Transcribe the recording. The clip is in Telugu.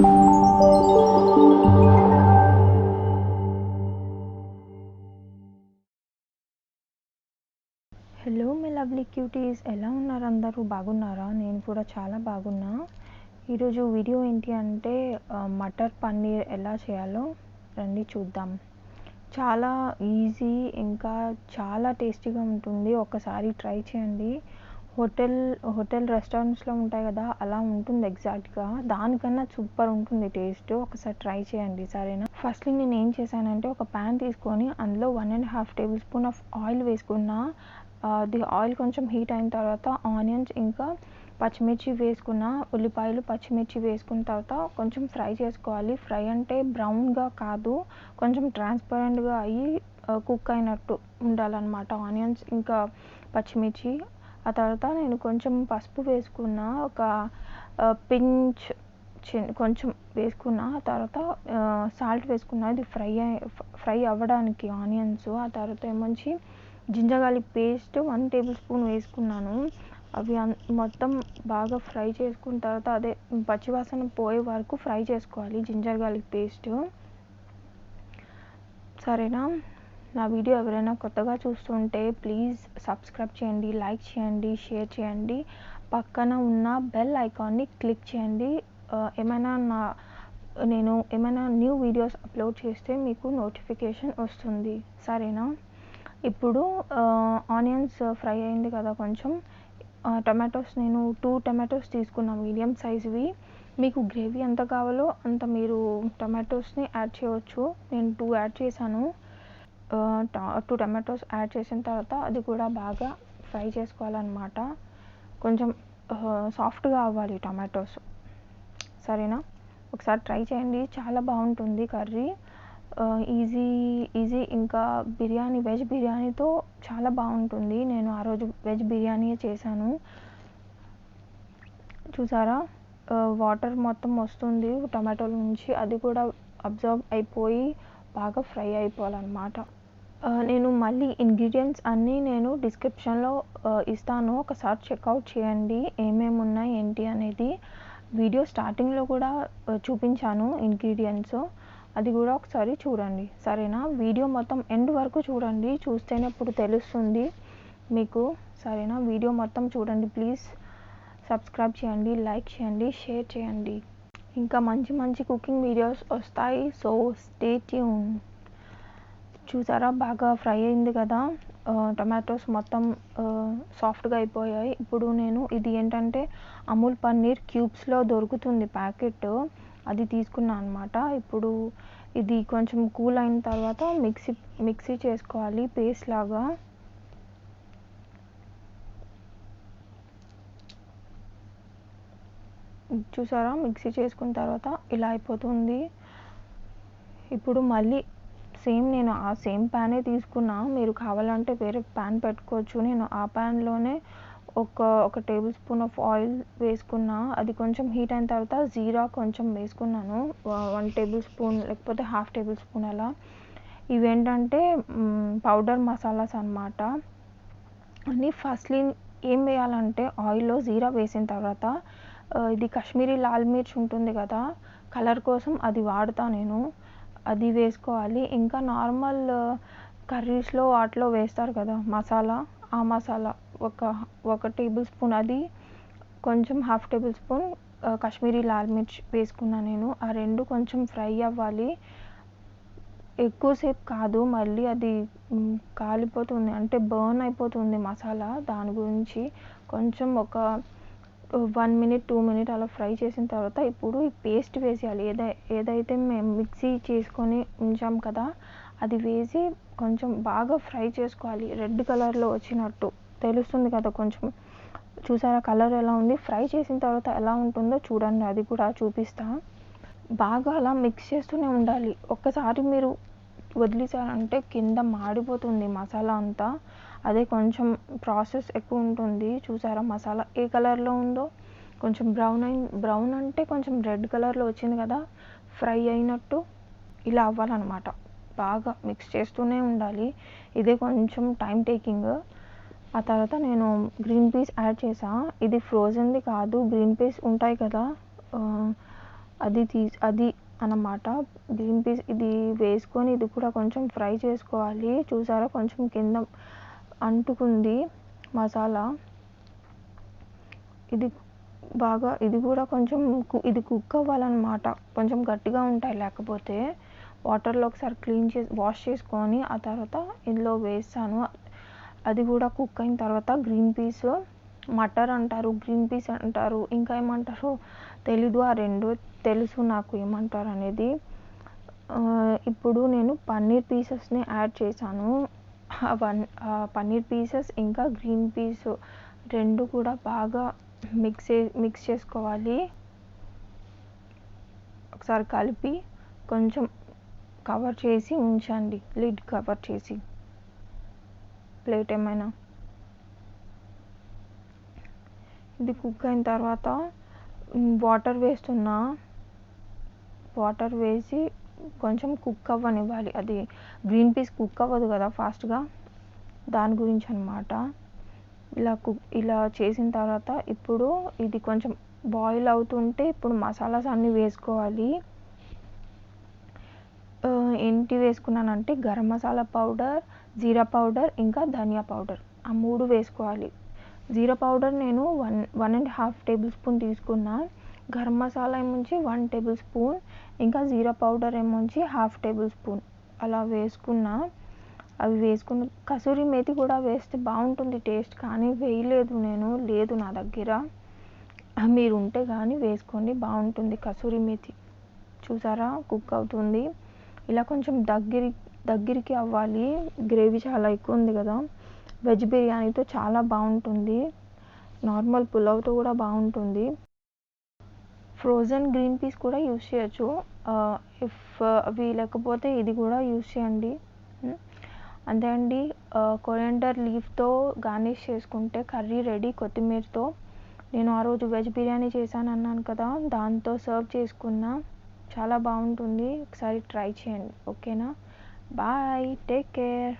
హలో మై లవ్లీ క్యూటీస్, ఎలా ఉన్నారు అందరూ? బాగున్నారా? నేను కూడా చాలా బాగున్నా. ఈరోజు వీడియో ఏంటి అంటే మటర్ పన్నీర్ ఎలా చేయాలో రండి చూద్దాం. చాలా ఈజీ, ఇంకా చాలా టేస్టీగా ఉంటుంది. ఒకసారి ట్రై చేయండి. హోటల్ రెస్టారెంట్స్లో ఉంటాయి కదా, అలా ఉంటుంది ఎగ్జాక్ట్గా. దానికన్నా సూపర్ ఉంటుంది టేస్ట్. ఒకసారి ట్రై చేయండి, సరేనా? ఫస్ట్లీ నేను ఏం చేశానంటే ఒక ప్యాన్ తీసుకొని అందులో 1.5 టేబుల్ స్పూన్ ఆఫ్ ఆయిల్ వేసుకున్నా. అది ఆయిల్ కొంచెం హీట్ అయిన తర్వాత ఆనియన్స్ ఇంకా పచ్చిమిర్చి వేసుకున్న, ఉల్లిపాయలు పచ్చిమిర్చి వేసుకున్న తర్వాత కొంచెం ఫ్రై చేసుకోవాలి. ఫ్రై అంటే బ్రౌన్గా కాదు, కొంచెం ట్రాన్స్పరెంట్గా అయ్యి కుక్ అయినట్టు ఉండాలన్నమాట ఆనియన్స్ ఇంకా పచ్చిమిర్చి. ఆ తర్వాత నేను కొంచెం పసుపు వేసుకున్న, ఒక పించ్ కొంచెం వేసుకున్న. ఆ తర్వాత సాల్ట్ వేసుకున్న, ఇది ఫ్రై అవ్వడానికి ఆనియన్స్. ఆ తర్వాత ఏమంచి ginger garlic paste 1 tablespoon వేసుకున్నాను. అవి మొత్తం బాగా ఫ్రై చేసుకున్న తర్వాత అదే పచ్చివాసన పోయే వరకు ఫ్రై చేసుకోవాలి జింజర్ గార్లిక్ పేస్ట్, సరేనా? నా వీడియో ఎవరైనా కొత్తగా చూస్తుంటే ప్లీజ్ సబ్స్క్రైబ్ చేయండి, లైక్ చేయండి, షేర్ చేయండి. పక్కన ఉన్న బెల్ ఐకాన్ని క్లిక్ చేయండి. నేను ఏమైనా న్యూ వీడియోస్ అప్లోడ్ చేస్తే మీకు నోటిఫికేషన్ వస్తుంది, సరేనా? ఇప్పుడు ఆనియన్స్ ఫ్రై అయింది కదా, కొంచెం టమాటోస్ నేను 2 టమాటోస్ తీసుకున్నాను, మీడియం సైజ్వి. మీకు గ్రేవీ ఎంత కావాలో అంత మీరు టమాటోస్ని యాడ్ చేయవచ్చు. నేను 2 యాడ్ చేశాను. 2 టమాటోస్ యాడ్ చేసిన తర్వాత అది కూడా బాగా ఫ్రై చేసుకోవాలన్నమాట. కొంచెం సాఫ్ట్గా అవ్వాలి టమాటోస్, సరేనా? ఒకసారి ట్రై చేయండి, చాలా బాగుంటుంది కర్రీ. ఈజీ. ఇంకా వెజ్ బిర్యానీతో చాలా బాగుంటుంది. నేను ఆ రోజు వెజ్ బిర్యానీయే చేశాను. చూసారా, వాటర్ మొత్తం వస్తుంది టమాటోల నుంచి, అది కూడా అబ్జర్వ్ అయిపోయి బాగా ఫ్రై అయిపోవాలన్నమాట. నేను మళ్ళీ ఇంగ్రీడియంట్స్ అన్నీ నేను డిస్క్రిప్షన్లో ఇస్తాను, ఒకసారి చెక్అవుట్ చేయండి ఏమేమి ఉన్నాయి ఏంటి అనేది. వీడియో స్టార్టింగ్లో కూడా చూపించాను ఇంగ్రీడియంట్స్, అది కూడా ఒకసారి చూడండి, సరేనా? వీడియో మొత్తం ఎండ్ వరకు చూడండి, చూస్తేనే అప్పుడు తెలుస్తుంది మీకు, సరేనా? వీడియో మొత్తం చూడండి ప్లీజ్. సబ్స్క్రైబ్ చేయండి, లైక్ చేయండి, షేర్ చేయండి. ఇంకా మంచి కుకింగ్ వీడియోస్ వస్తాయి, సో స్టే ట్యూన్. చూసారా, బాగా ఫ్రై అయింది కదా, టమాటోస్ మొత్తం సాఫ్ట్గా అయిపోయాయి. ఇప్పుడు నేను ఇది ఏంటంటే అమూల్ పన్నీర్ క్యూబ్స్లో దొరుకుతుంది ప్యాకెట్, అది తీసుకున్నాను అనమాట. ఇప్పుడు ఇది కొంచెం కూల్ అయిన తర్వాత మిక్సీ చేసుకోవాలి పేస్ట్ లాగా. చూసారా, మిక్సీ చేసుకున్న తర్వాత ఇలా అయిపోతుంది. ఇప్పుడు మళ్ళీ నేను ఆ సేమ్ ప్యానే తీసుకున్నా, మీరు కావాలంటే వేరే ప్యాన్ పెట్టుకోవచ్చు. నేను ఆ ప్యాన్లోనే ఒక టేబుల్ స్పూన్ ఆఫ్ ఆయిల్ వేసుకున్నా. అది కొంచెం హీట్ అయిన తర్వాత జీరా కొంచెం వేసుకున్నాను, 1 టేబుల్ స్పూన్ లేకపోతే 1/2 టేబుల్ స్పూన్ అలా. ఇవేంటంటే పౌడర్ మసాలాస్ అన్నమాట. అని ఫస్ట్లీ ఏం వేయాలంటే ఆయిల్లో జీరా వేసిన తర్వాత ఇది కాశ్మీరీ లాల్ మిర్చి ఉంటుంది కదా, కలర్ కోసం అది వాడతా నేను, అది వేసుకోవాలి. ఇంకా నార్మల్ కర్రీస్లో వాటిలో వేస్తారు కదా మసాలా, ఆ మసాలా ఒక టేబుల్ స్పూన్, అది కొంచెం 1/2 టేబుల్ స్పూన్ కాశ్మీరీ లాల్ మిర్చ్ వేసుకున్నాను నేను. ఆ రెండు కొంచెం ఫ్రై అవ్వాలి, ఎక్కువసేపు కాదు, మళ్ళీ అది కాలిపోతుంది అంటే బర్న్ అయిపోతుంది మసాలా. దాని గురించి కొంచెం ఒక 1 మినిట్ 2 మినిట్ అలా ఫ్రై చేసిన తర్వాత ఇప్పుడు ఈ పేస్ట్ వేసేయాలి. ఏదైతే మేము మిక్సీ చేసుకొని ఉంచాం కదా, అది వేసి కొంచెం బాగా ఫ్రై చేసుకోవాలి. రెడ్ కలర్లో వచ్చినట్టు తెలుస్తుంది కదా కొంచెం. చూసారా కలర్ ఎలా ఉంది? ఫ్రై చేసిన తర్వాత ఎలా ఉంటుందో చూడండి, అది కూడా చూపిస్తా. బాగా అలా మిక్స్ చేస్తూనే ఉండాలి. ఒక్కసారి మీరు వదిలేసారంటే కింద మాడిపోతుంది మసాలా అంతా, అదే కొంచెం ప్రాసెస్ ఎక్కువ ఉంటుంది. చూసారా మసాలా ఏ కలర్లో ఉందో, కొంచెం బ్రౌన్ అంటే కొంచెం రెడ్ కలర్లో వచ్చింది కదా, ఫ్రై అయినట్టు ఇలా అవ్వాలన్నమాట. బాగా మిక్స్ చేస్తూనే ఉండాలి, ఇదే కొంచెం టైం టేకింగ్. ఆ తర్వాత నేను గ్రీన్ పీస్ యాడ్ చేసా, ఇది ఫ్రోజన్ది కాదు, గ్రీన్ పీస్ ఉంటాయి కదా అది అన్నమాట. గ్రీన్ పీస్ ఇది వేసుకొని ఇది కూడా కొంచెం ఫ్రై చేసుకోవాలి. చూసారా కొంచెం కింద అంటుకుంది మసాలా. ఇది కూడా కొంచెం ఇది కుక్ అవ్వాలన్నమాట. కొంచెం గట్టిగా ఉంటాయి లేకపోతే. వాటర్లో ఒకసారి వాష్ చేసుకొని ఆ తర్వాత ఇందులో వేస్తాను. అది కూడా కుక్ అయిన తర్వాత గ్రీన్ పీస్, మటర్ అంటారు, గ్రీన్ పీస్ అంటారు, ఇంకా ఏమంటారో తెలీదు. ఆ రెండు తెలుసు నాకు ఏమంటారు అనేది. ఇప్పుడు నేను పన్నీర్ పీసెస్ని యాడ్ చేశాను. పన్నీర్ పీసెస్ ఇంకా గ్రీన్ పీస్ రెండు కూడా బాగా మిక్స్ చేసుకోవాలి. ఒకసారి కలిపి కొంచెం కవర్ చేసి ఉంచండి, లిడ్ కవర్ చేసి, ప్లేట్ ఏమైనా. ఇది కుక్ అయిన తర్వాత వాటర్ వేస్తున్నా. వాటర్ వేసి కొంచెం కుక్ అవ్వనివ్వాలి. అది గ్రీన్ పీస్ కుక్ అవ్వదు కదా ఫాస్ట్గా, దాని గురించి అన్నమాట. ఇలా చేసిన తర్వాత ఇప్పుడు ఇది కొంచెం బాయిల్ అవుతుంటే ఇప్పుడు మసాలాస్ అన్నీ వేసుకోవాలి. ఏంటి వేసుకున్నానంటే గరం మసాలా పౌడర్, జీరా పౌడర్, ఇంకా ధనియా పౌడర్, ఆ 3 వేసుకోవాలి. జీరా పౌడర్ నేను 1.5 టేబుల్ స్పూన్ తీసుకున్నా. గరం మసాలా ఏమొచ్చి 1 టేబుల్ స్పూన్, ఇంకా జీరా పౌడర్ ఏమొచ్చి 1/2 టేబుల్ స్పూన్ అలా వేసుకున్నా. అవి వేసుకున్న కసూరి మేతి కూడా వేస్తే బాగుంటుంది టేస్ట్, కానీ వేయలేదు నేను, లేదు నా దగ్గర. మీరు ఉంటే కానీ వేసుకోండి, బాగుంటుంది కసూరి మేతి. చూసారా కుక్ అవుతుంది. ఇలా కొంచెం దగ్గరికి అవ్వాలి. గ్రేవీ చాలా ఎక్కువ ఉంది కదా. వెజ్ బిర్యానీతో చాలా బాగుంటుంది, నార్మల్ పులావ్తో కూడా బాగుంటుంది. ఫ్రోజన్ గ్రీన్ పీస్ కూడా యూస్ చేయొచ్చు. అవి లేకపోతే ఇది కూడా యూస్ చేయండి. అంతే అండి. కొరియాండర్ లీఫ్తో గార్నిష్ చేసుకుంటే కర్రీ రెడీ, కొత్తిమీరతో. నేను ఆ రోజు వెజ్ బిర్యానీ చేశాను అన్నాను కదా, దాంతో సర్వ్ చేసుకున్నా. చాలా బాగుంటుంది, ఒకసారి ట్రై చేయండి. ఓకేనా? Bye, take care.